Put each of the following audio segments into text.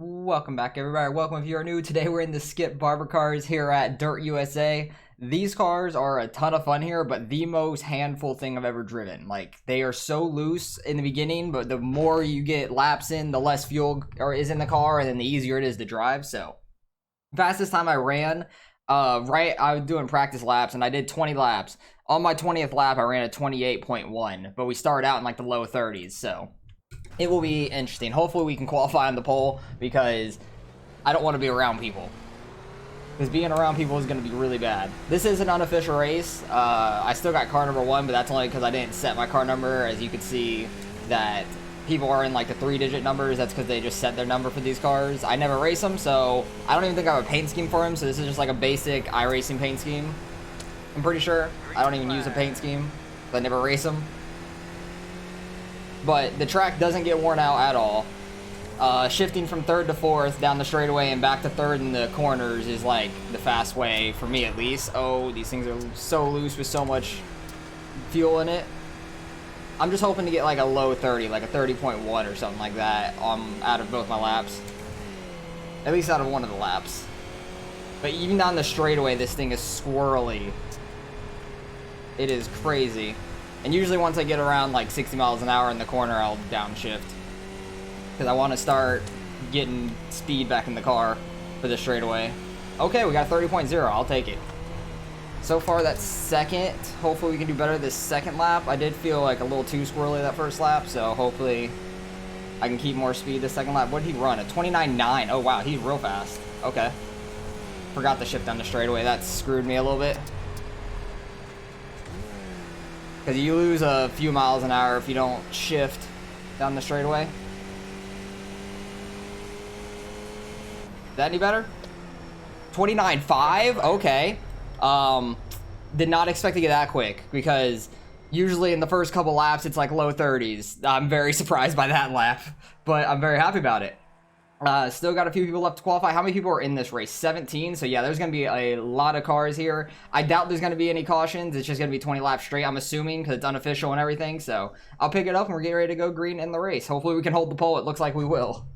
Welcome back, everybody. Welcome if you're new. Today we're in the Skip Barber cars here at Dirt USA. These cars are a ton of fun here, but the most handful thing I've ever driven. Like, they are so loose in the beginning, but the more you get laps in, the less fuel is in the car, and then the easier it is to drive. So, fastest time I ran, I was doing practice laps, and I did 20 laps. On my 20th lap, I ran a 28.1, but we started out in like the low 30s, so it will be interesting. Hopefully we can qualify on the pole because I don't want to be around people. Because being around people is going to be really bad. This is an unofficial race. I still got car number 1, but that's only because I didn't set my car number. As you can see that people are in like the 3-digit numbers. That's because they just set their number for these cars. I never race them, so I don't even think I have a paint scheme for them. So this is just like a basic iRacing paint scheme. I'm pretty sure. I don't even use a paint scheme. I never race them. But the track doesn't get worn out at all. Shifting from 3rd to 4th down the straightaway and back to 3rd in the corners is like the fast way, for me at least. Oh, these things are so loose with so much fuel in it. I'm just hoping to get like a low 30, like a 30.1 or something like that out of both my laps. At least out of one of the laps. But even down the straightaway, this thing is squirrely. It is crazy. And usually once I get around like 60 miles an hour in the corner, I'll downshift. Because I want to start getting speed back in the car for the straightaway. Okay, we got 30.0. I'll take it. So far, that's second. Hopefully we can do better this second lap. I did feel like a little too squirrely that first lap, so hopefully I can keep more speed this second lap. What did he run? A 29.9. Oh, wow, he's real fast. Okay. Forgot to shift down the straightaway. That screwed me a little bit. Because you lose a few miles an hour if you don't shift down the straightaway. Is that any better? 29.5? Okay. Did not expect to get that quick because usually in the first couple laps it's like low 30s. I'm very surprised by that lap, but I'm very happy about it. Still got a few people left to qualify. How many people are in this race? 17. So yeah, there's going to be a lot of cars here. I doubt there's going to be any cautions. It's just going to be 20 laps straight, I'm assuming, because it's unofficial and everything. So I'll pick it up and we're getting ready to go green in the race. Hopefully we can hold the pole. It looks like we will.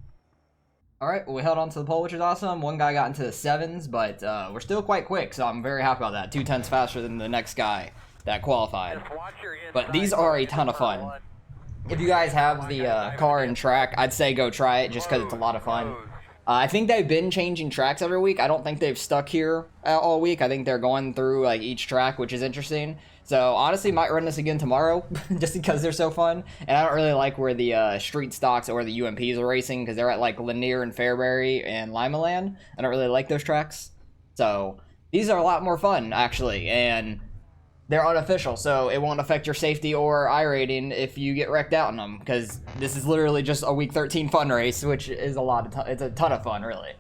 All right, well, we held on to the pole, which is awesome. One guy got into the 7s, but we're still quite quick, so I'm very happy about that. 2/10 faster than the next guy that qualified. But these are a ton of fun. If you guys have the car and track, I'd say go try it just because it's a lot of fun. I think they've been changing tracks every week. I don't think they've stuck here all week. I think they're going through like each track, which is interesting. So honestly, might run this again tomorrow just because they're so fun. And I don't really like where the street stocks or the UMPs are racing because they're at like Lanier and Fairbury and Limaland. I don't really like those tracks. So these are a lot more fun actually, and they're unofficial, so it won't affect your safety or iRating if you get wrecked out in them, because this is literally just a week 13 fun race, which is it's a ton of fun, really.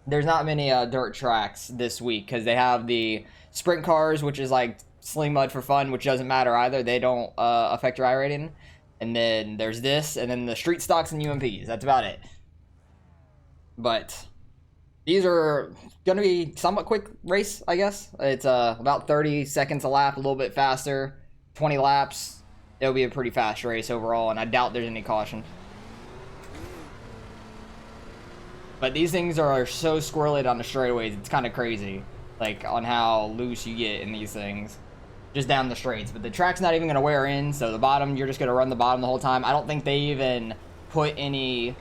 There's not many dirt tracks this week, because they have the sprint cars, which is like sling mud for fun, which doesn't matter either. They don't affect your iRating. And then there's this, and then the street stocks and UMPs. That's about it. But these are going to be somewhat quick race, I guess. It's about 30 seconds a lap, a little bit faster. 20 laps. It'll be a pretty fast race overall, and I doubt there's any caution. But these things are so squirrely on the straightaways, it's kind of crazy. Like, on how loose you get in these things. Just down the straights. But the track's not even going to wear in, so the bottom, you're just going to run the bottom the whole time. I don't think they even put any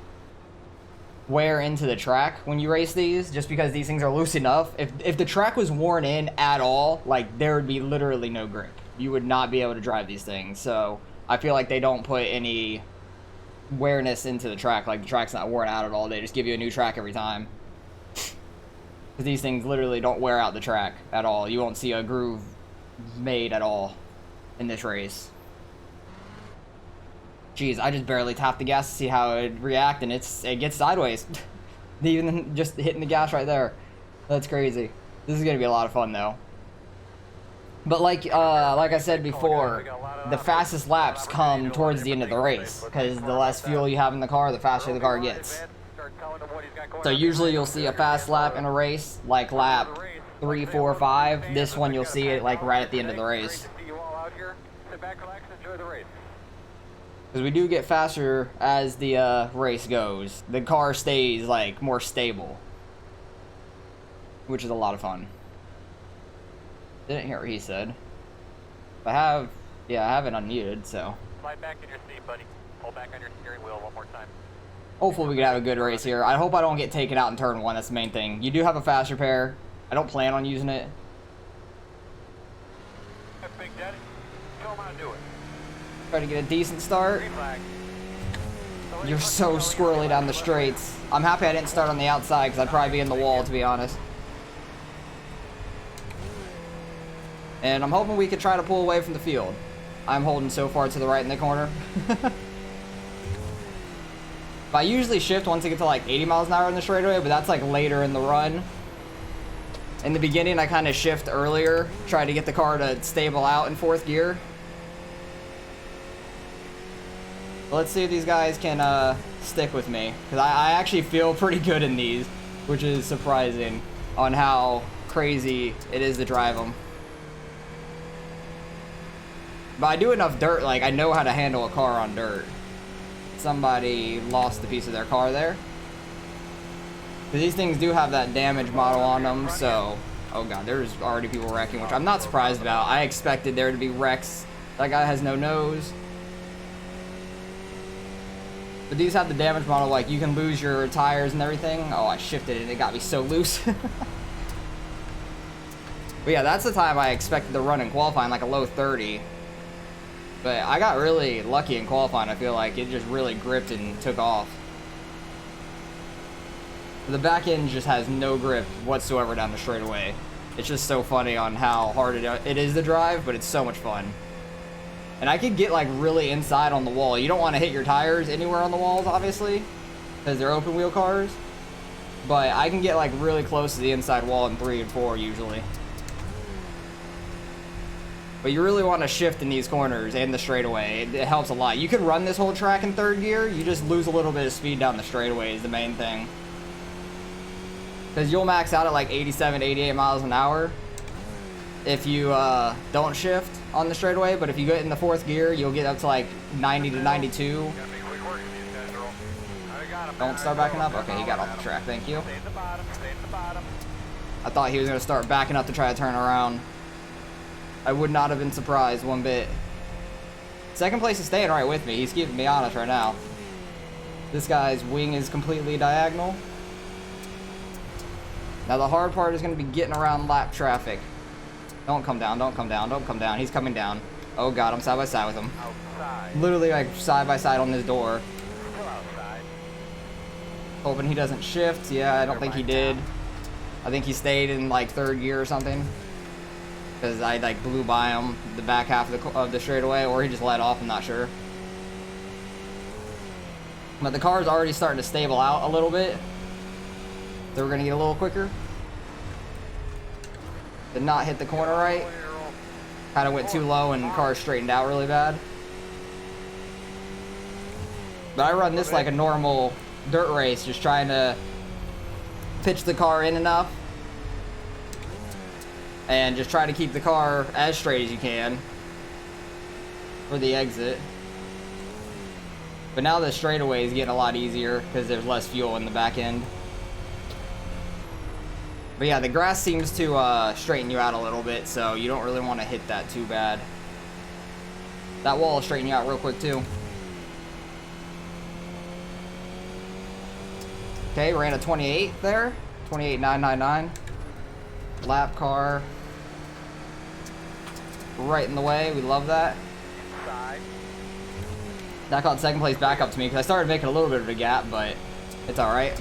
wear into the track when you race these, just because these things are loose enough. If the track was worn in at all, like, there would be literally no grip. You would not be able to drive these things. So I feel like they don't put any wearness into the track. Like, the track's not worn out at all. They just give you a new track every time. Because these things literally don't wear out the track at all. You won't see a groove made at all in this race. Jeez, I just barely tapped the gas to see how it would react, and it gets sideways. Even just hitting the gas right there. That's crazy. This is going to be a lot of fun, though. But like I said before, the fastest laps come towards the end of the race, because the less fuel you have in the car, the faster the car gets. So usually you'll see a fast lap in a race, like lap 3, 4, 5. This one you'll see it like right at the end of the race. Because we do get faster as the race goes. The car stays like more stable, which is a lot of fun. Didn't hear what he said. I have, yeah, I have it unmuted, so. Slide back in your seat, buddy. Hold back on your steering wheel one more time. Hopefully we can have a good race here. I hope I don't get taken out in turn 1. That's the main thing. You do have a faster pair. I don't plan on using it. Big Daddy, come on, do it. Try to get a decent start. You're so squirrely down the straights. I'm happy I didn't start on the outside because I'd probably be in the wall, to be honest. And I'm hoping we could try to pull away from the field. I'm holding so far to the right in the corner. I usually shift once I get to like 80 miles an hour in the straightaway, but that's like later in the run. In the beginning, I kind of shift earlier, try to get the car to stable out in 4th gear. But let's see if these guys can stick with me, because I actually feel pretty good in these, which is surprising on how crazy it is to drive them. But I do enough dirt, like I know how to handle a car on dirt. Somebody lost a piece of their car there. Because these things do have that damage model on them, so... Oh god, there's already people wrecking, which I'm not surprised about. I expected there to be wrecks. That guy has no nose. But these have the damage model, like you can lose your tires and everything. Oh, I shifted and it got me so loose. But yeah, that's the time I expected to run in qualifying, like a low 30. But I got really lucky in qualifying. I feel like it just really gripped and took off. The back end just has no grip whatsoever down the straightaway. It's just so funny on how hard it is to drive, but it's so much fun. And I could get like really inside on the wall. You don't want to hit your tires anywhere on the walls, obviously, because they're open wheel cars. But I can get like really close to the inside wall in 3 and 4 usually. But you really want to shift in these corners and the straightaway. It helps a lot. You could run this whole track in 3rd gear. You just lose a little bit of speed down the straightaway is the main thing. Because you'll max out at like 87, 88 miles an hour if you don't shift on the straightaway. But if you get in the 4th gear, you'll get up to like 90 to 92. Don't start backing up? Okay, he got off the track. Thank you. I thought he was going to start backing up to try to turn around. I would not have been surprised one bit. 2nd place is staying right with me. He's keeping me honest right now. This guy's wing is completely diagonal. Now the hard part is going to be getting around lap traffic. Don't come down, don't come down, don't come down. He's coming down. Oh god, I'm side by side with him. Literally like side by side on this door. Hoping he doesn't shift. Yeah, I don't think he did. I think he stayed in like 3rd gear or something. Because I like blew by him the back half of the straightaway, or he just let off, I'm not sure. But the car's already starting to stable out a little bit. So we're going to get a little quicker. Did not hit the corner right. Kind of went too low and the car straightened out really bad. But I run this like a normal dirt race, just trying to pitch the car in enough. And just try to keep the car as straight as you can for the exit. But now the straightaway is getting a lot easier because there's less fuel in the back end. But yeah, the grass seems to straighten you out a little bit, so you don't really want to hit that too bad. That wall will straighten you out real quick too. Okay, ran a 28 there. 28.999. Lap car. Right in the way. We love that. That caught 2nd place back up to me because I started making a little bit of a gap, but it's alright.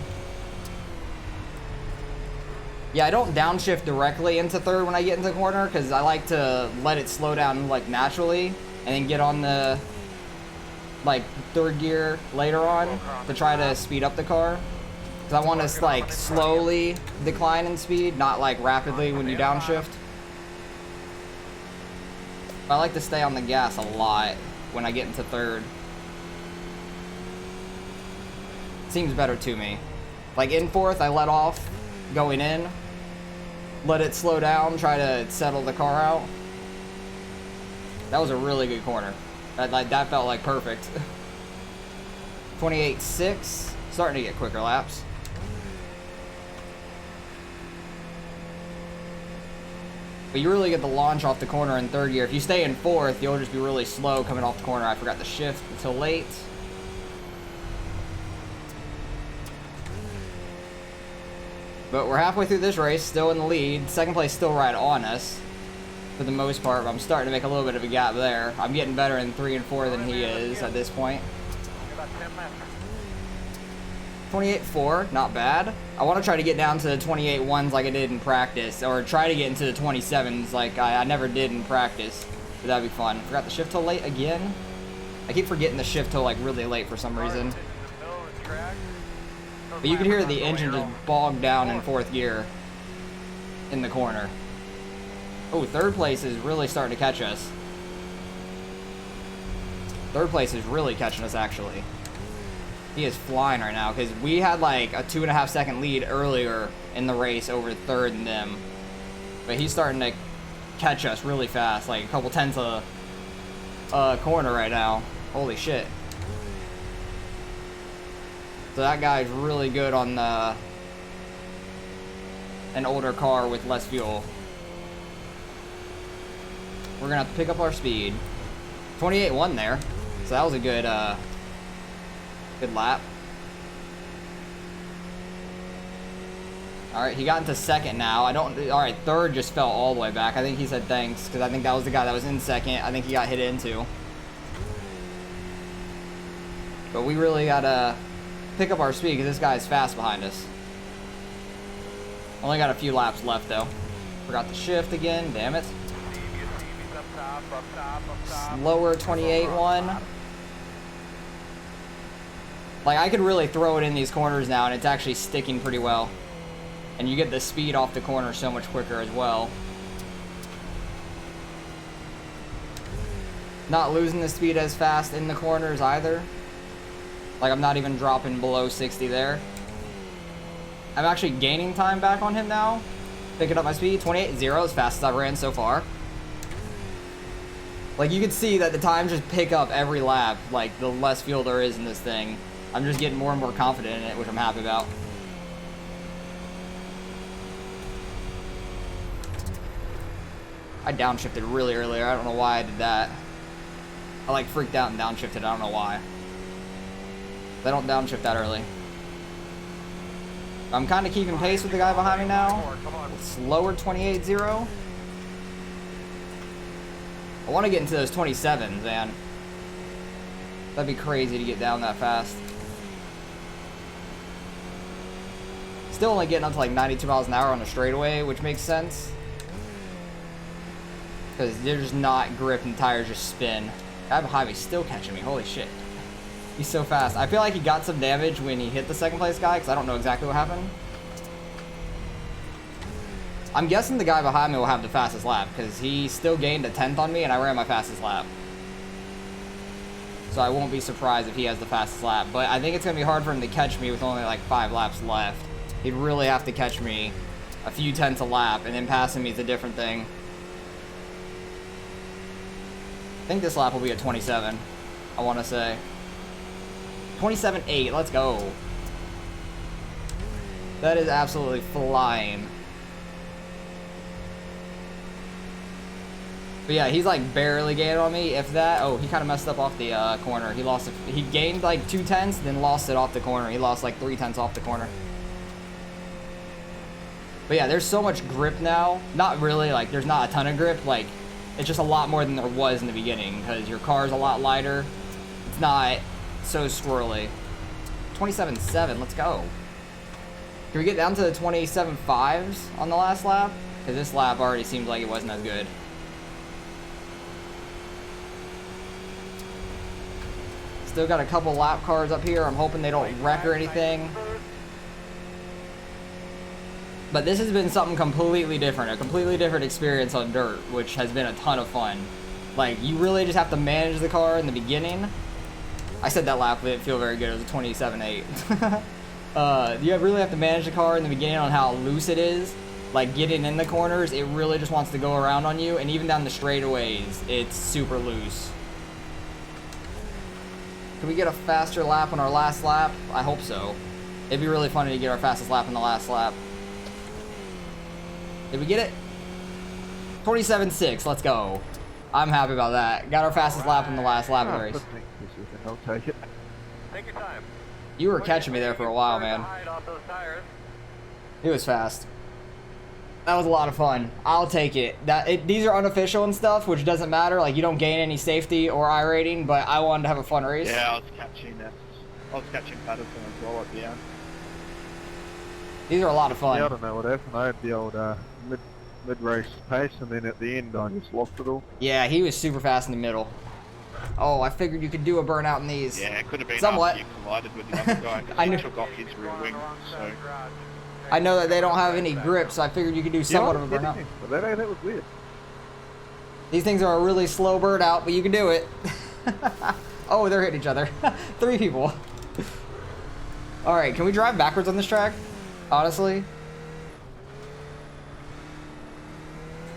Yeah, I don't downshift directly into 3rd when I get into the corner because I like to let it slow down like naturally and then get on the like 3rd gear later on to try to speed up the car. Because I want to like slowly decline in speed, not like rapidly when you downshift. I like to stay on the gas a lot when I get into 3rd. Seems better to me. Like in 4th, I let off going in, let it slow down, try to settle the car out. That was a really good corner. That felt like perfect. 28.6, starting to get quicker laps. But you really get the launch off the corner in third gear. If you stay in fourth, you'll just be really slow coming off the corner. I forgot to shift until late. But we're halfway through this race, still in the lead. Second place still right on us for the most part, but I'm starting to make a little bit of a gap there. I'm getting better in 3 and 4 than he is at this point. 28.4, not bad. I want to try to get down to the 28.1s like I did in practice, or try to get into the 27s like I never did in practice. But that'd be fun. Forgot the shift till late again. I keep forgetting the shift till like really late for some reason. But you can hear the engine just bog down in fourth gear in the corner. Oh, third place is really starting to catch us. Third place is really catching us, actually. He is flying right now, because we had like a 2.5 second lead earlier in the race over third and them. But he's starting to catch us really fast, like a couple tenths of corner right now. Holy shit. So that guy's really good on an older car with less fuel. We're gonna have to pick up our speed. 28.1 there, so that was a good good lap. All right, he got into second now. All right, third just fell all the way back. I think he said thanks, because I think that was the guy that was in second. I think he got hit into. But we really gotta pick up our speed, because this guy is fast behind us. Only got a few laps left though. Forgot to shift again, damn it. Slower 28.1. Like, I could really throw it in these corners now, and it's actually sticking pretty well. And you get the speed off the corner so much quicker as well. Not losing the speed as fast in the corners either. Like, I'm not even dropping below 60 there. I'm actually gaining time back on him now. Picking up my speed. 28.0 as fast as I've ran so far. Like, you can see that the times just pick up every lap. Like, the less fuel there is in this thing. I'm just getting more and more confident in it, which I'm happy about. I downshifted really earlier. I don't know why I did that. I like freaked out and downshifted. I don't know why. I don't downshift that early. I'm kind of keeping pace with the guy behind me now. Slower 28.0. I want to get into those 27s, man. That'd be crazy to get down that fast. Still only getting up to like 92 miles an hour on the straightaway, which makes sense. Because they're just not gripped and tires just spin. Guy behind me still catching me. Holy shit. He's so fast. I feel like he got some damage when he hit the second place guy, because I don't know exactly what happened. I'm guessing the guy behind me will have the fastest lap, because he still gained a 10th on me, and I ran my fastest lap. So I won't be surprised if he has the fastest lap. But I think it's going to be hard for him to catch me with only like 5 laps left. He'd really have to catch me a few tenths a lap, and then passing me is a different thing. I think this lap will be a 27, I want to say. 27.8, let's go. That is absolutely flying. But yeah, he's like barely gaining on me, if that. Oh, he kind of messed up off the corner. He gained like 2 tenths, then lost it off the corner. He lost like 3 tenths off the corner. But yeah, there's so much grip now. Not really, like there's not a ton of grip. Like, it's just a lot more than there was in the beginning, because your car's a lot lighter. It's not so swirly. 27.7, let's go. Can we get down to the 27.5s on the last lap? Because this lap already seemed like it wasn't as good. Still got a couple lap cars up here. I'm hoping they don't wreck or anything. But this has been something completely different. A completely different experience on dirt, which has been a ton of fun. Like, you really just have to manage the car in the beginning. I said that lap didn't feel very good. It was a 27.8. You really have to manage the car in the beginning on how loose it is. Like, getting in the corners, it really just wants to go around on you. And even down the straightaways, it's super loose. Can we get a faster lap on our last lap? I hope so. It'd be really funny to get our fastest lap on the last lap. Did we get it? 27.6, let's go. I'm happy about that. Got our fastest lap on the last lap of the race. I'll take it. Take your time. You were catching me there for a while, man. It was fast. That was a lot of fun. I'll take it. These are unofficial and stuff, which doesn't matter. Like, you don't gain any safety or I rating, but I wanted to have a fun race. Yeah, I was catching Patterson as well at the end. These are a lot of fun. Yeah, I don't know what happened. I had the old mid-race pace, and then at the end I just lost it all. Yeah, he was super fast in the middle. Oh, I figured you could do a burnout in these. Yeah, it could have been somewhat. after you collided with the other guy. I knew. Took off his rear wing, so... I know that they don't have any grip, so I figured you could do somewhat of a burnout. But that was weird. These things are a really slow burnout, but you can do it. Oh, they're hitting each other. 3 people. Alright, can we drive backwards on this track? Honestly?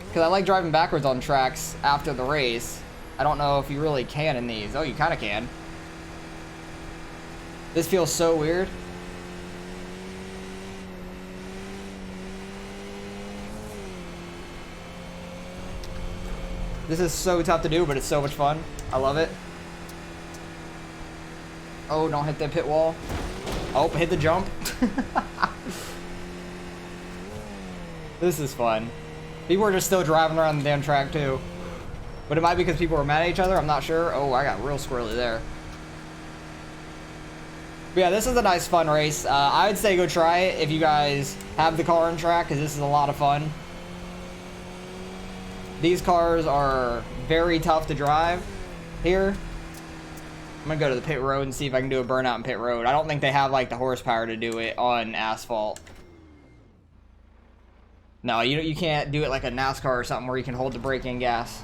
Because I like driving backwards on tracks after the race. I don't know if you really can in these. Oh, you kind of can. This feels so weird. This is so tough to do, but it's so much fun. I love it. Oh, don't hit that pit wall. Oh, hit the jump. This is fun. People are just still driving around the damn track, too. But it might be because people are mad at each other. I'm not sure. Oh, I got real squirrely there. But yeah, this is a nice, fun race. I would say go try it if you guys have the car on track, because this is a lot of fun. These cars are very tough to drive here. I'm gonna go to the pit road and see if I can do a burnout in pit road. I don't think they have like the horsepower to do it on asphalt. No, you can't do it like a NASCAR or something where you can hold the brake and gas.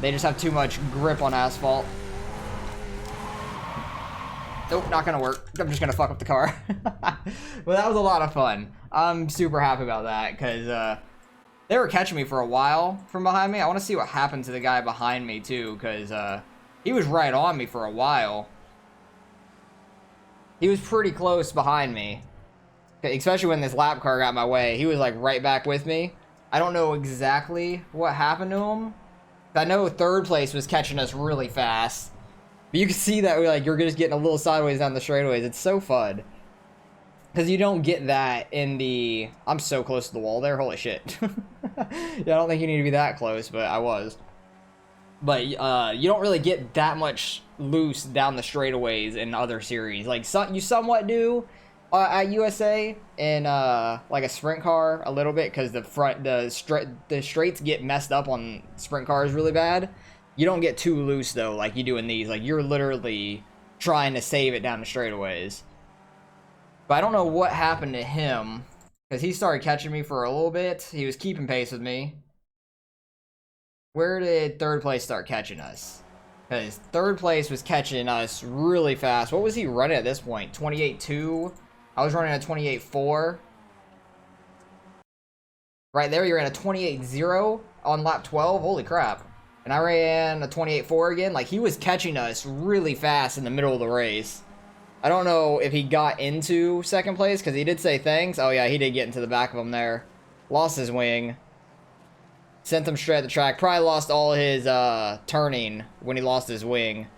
They just have too much grip on asphalt. Nope, not gonna work. I'm just gonna fuck up the car. Well, that was a lot of fun. I'm super happy about that because they were catching me for a while from behind me. I want to see what happened to the guy behind me, too, because he was right on me for a while. He was pretty close behind me, especially when this lap car got my way. He was, like, right back with me. I don't know exactly what happened to him. I know third place was catching us really fast. But you can see that, like, you're just getting a little sideways down the straightaways. It's so fun. Because you don't get that in the... I'm so close to the wall there. Holy shit. Yeah, I don't think you need to be that close, but I was. But you don't really get that much loose down the straightaways in other series. Like, you somewhat do at USA in like a sprint car a little bit, because the straights get messed up on sprint cars really bad. You don't get too loose, though, like you do in these. Like, you're literally trying to save it down the straightaways. But I don't know what happened to him, because he started catching me for a little bit. He was keeping pace with me. Where did third place start catching us? Because third place was catching us really fast. What was he running at this point? 28.2? I was running at 28.4. Right there, you ran a 28.0 on lap 12. Holy crap. And I ran a 28.4 again. Like, he was catching us really fast in the middle of the race. I don't know if he got into second place, because he did say thanks. Oh, yeah, he did get into the back of him there. Lost his wing. Sent him straight at the track. Probably lost all his turning when he lost his wing.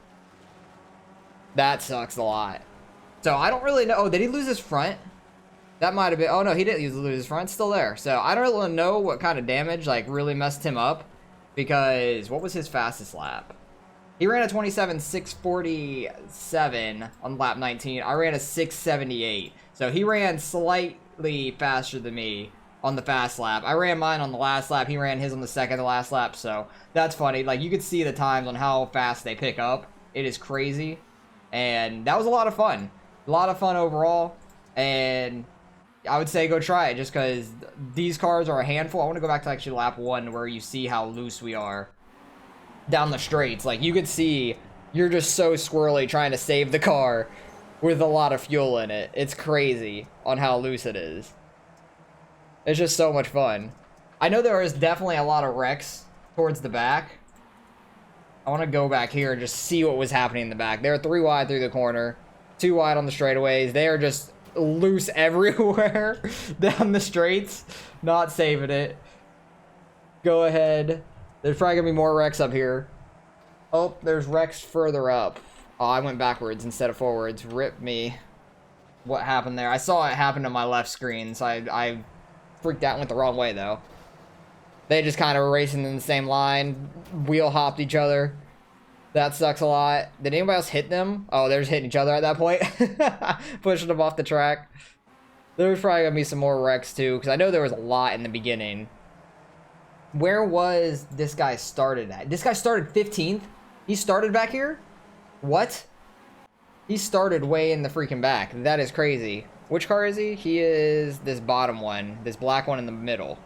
That sucks a lot. So, I don't really know. Oh, did he lose his front? That might have been... Oh, no, he didn't lose his front. It's still there. So, I don't really know what kind of damage, like, really messed him up. Because, what was his fastest lap? He ran a 27.647 on lap 19. I ran a 6.78. So he ran slightly faster than me on the fast lap. I ran mine on the last lap. He ran his on the second to last lap. So that's funny. Like, you could see the times on how fast they pick up. It is crazy. And that was a lot of fun. A lot of fun overall. And I would say go try it, just because these cars are a handful. I want to go back to actually lap 1 where you see how loose we are down the straights. Like, you could see you're just so squirrely trying to save the car with a lot of fuel in it. It's crazy on how loose it is. It's just so much fun. I know there is definitely a lot of wrecks towards the back. I want to go back here and just see what was happening in the back. They're 3 wide through the corner, 2 wide on the straightaways. They are just loose everywhere down the straights, not saving it. Go ahead. There's probably gonna be more wrecks up here. Oh, there's wrecks further up. Oh, I went backwards instead of forwards. Rip me. What happened there? I saw it happen on my left screen, so I freaked out and went the wrong way, though. They just kind of were racing in the same line, wheel hopped each other. That sucks a lot. Did anybody else hit them? Oh, they're just hitting each other at that point. Pushing them off the track. There's probably gonna be some more wrecks too, because I know there was a lot in the beginning. Where was this guy started at? This guy started 15th? He started back here? What? He started way in the freaking back. That is crazy. Which car is he? He is this bottom one. This black one in the middle.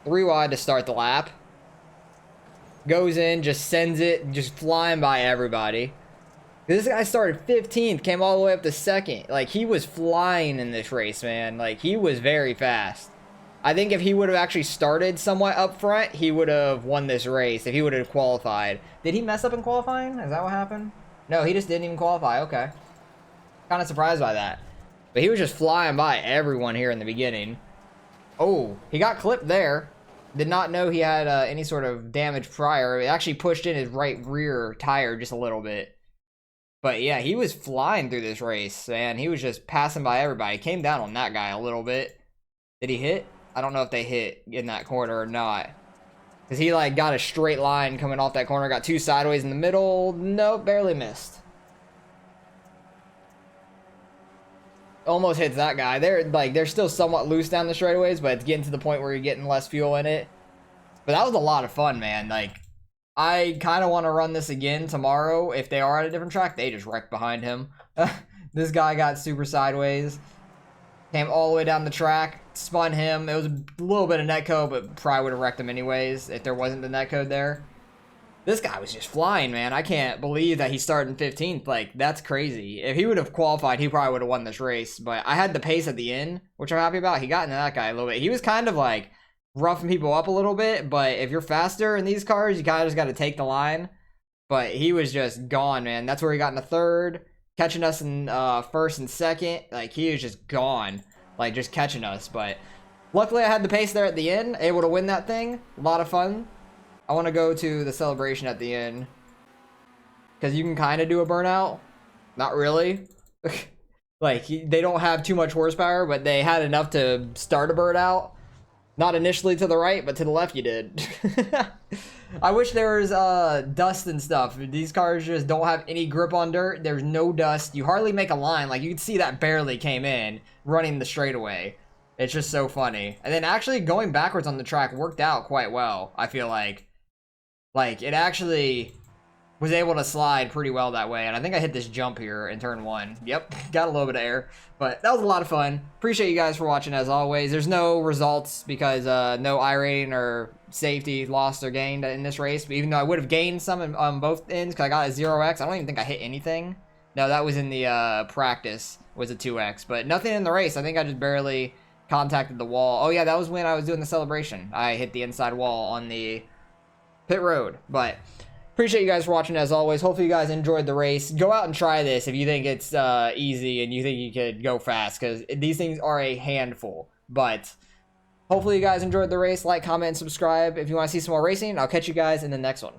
3 wide to start the lap. Goes in, just sends it, just flying by everybody. This guy started 15th, came all the way up to 2nd. Like, he was flying in this race, man. Like, he was very fast. I think if he would have actually started somewhat up front, he would have won this race, if he would have qualified. Did he mess up in qualifying? Is that what happened? No, he just didn't even qualify. Okay. Kind of surprised by that. But he was just flying by everyone here in the beginning. Oh, he got clipped there. Did not know he had any sort of damage prior. It actually pushed in his right rear tire just a little bit. But yeah, he was flying through this race, and he was just passing by everybody. Came down on that guy a little bit. Did he hit? I don't know if they hit in that corner or not. Because he like got a straight line coming off that corner. Got 2 sideways in the middle. Nope, barely missed. Almost hits that guy. They're still somewhat loose down the straightaways, but it's getting to the point where you're getting less fuel in it. But that was a lot of fun, man. Like, I kind of want to run this again tomorrow. If they are at a different track, they just wrecked behind him. This guy got super sideways. Came all the way down the track. Spun him. It was a little bit of netcode, but probably would have wrecked him anyways if there wasn't the netcode there. This guy was just flying, man. I can't believe that he started in 15th. Like, that's crazy. If he would have qualified, he probably would have won this race. But I had the pace at the end, which I'm happy about. He got into that guy a little bit. He was kind of like roughing people up a little bit. But if you're faster in these cars, you kind of just got to take the line. But he was just gone, man. That's where he got in the 3rd. Catching us in 1st and 2nd. Like, he was just gone. Like, just catching us. But luckily, I had the pace there at the end. Able to win that thing. A lot of fun. I want to go to the celebration at the end. Because you can kind of do a burnout. Not really. Like, they don't have too much horsepower, but they had enough to start a burnout. Not initially to the right, but to the left you did. I wish there was dust and stuff. These cars just don't have any grip on dirt. There's no dust. You hardly make a line. Like, you can see that barely came in running the straightaway. It's just so funny. And then actually going backwards on the track worked out quite well, I feel like. Like, it actually was able to slide pretty well that way. And I think I hit this jump here in turn 1. Yep, got a little bit of air. But that was a lot of fun. Appreciate you guys for watching as always. There's no results because no iRating or safety lost or gained in this race. But even though I would have gained some on both ends because I got a 0x. I don't even think I hit anything. No, that was in the practice, was a 2x. But nothing in the race. I think I just barely contacted the wall. Oh yeah, that was when I was doing the celebration. I hit the inside wall on the pit road. But appreciate you guys for watching as always. Hopefully you guys enjoyed the race. Go out and try this if you think it's easy and you think you could go fast, because these things are a handful. But hopefully you guys enjoyed the race. Like, comment, and subscribe if you want to see some more racing. I'll catch you guys in the next one.